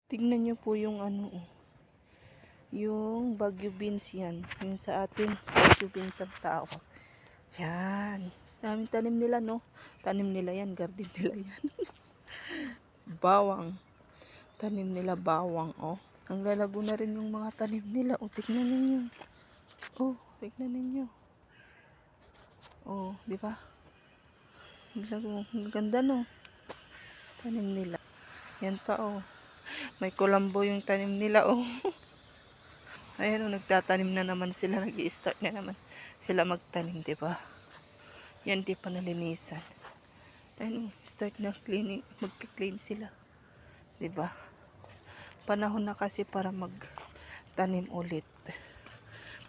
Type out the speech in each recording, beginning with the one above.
Tingnan nyo po yung ano, yung Baguio beans yan. Yung sa atin, Baguio beans ang tawag. Yan. Daming tanim nila, no? Tanim nila yan, garden nila yan. Bawang. Tanim nila bawang, oh. Ang lalago na rin yung mga tanim nila. Oh, tignan ninyo. Oh, tignan ninyo. Oh, di ba? Ang ganda, no? Tanim nila. Yan pa, oh. May kulambo yung tanim nila, oh. Ayan, oh, nagtatanim na naman sila. Nag-i-start na naman sila magtanim, di ba? Yan, di pa nalinisan. Ayan, oh, start na cleaning. Mag-clean sila. Di ba? Panahon na kasi para magtanim ulit.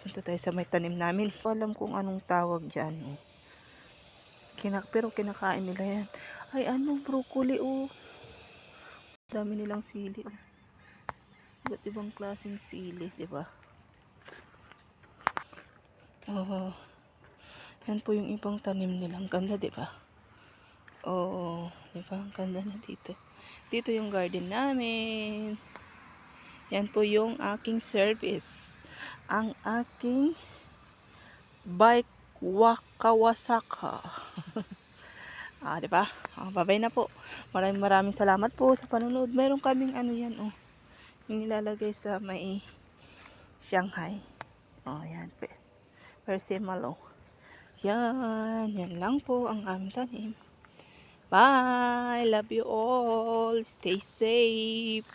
Punta tayo sa may tanim namin. Alam kung anong tawag dyan, oh. Pero kinakain nila yan. Ay, ano, broccoli, oh. Dami nilang sili, oh. Iba't ibang klaseng sili, di ba? Oh, yan po yung ibang tanim nila. Ang ganda, di ba? Oh, di ba? Ang ganda na dito. Dito yung garden namin. Yan po yung aking service. Ang aking bike Kawasaki. Di ba? Bye-bye na po. Maraming salamat po sa panonood. Meron kaming ano yan, oh. Yung nilalagay sa may Shanghai. Oh, yan. Persimmon, oh. Yan lang po ang aming tanim. Bye! Love you all. Stay safe.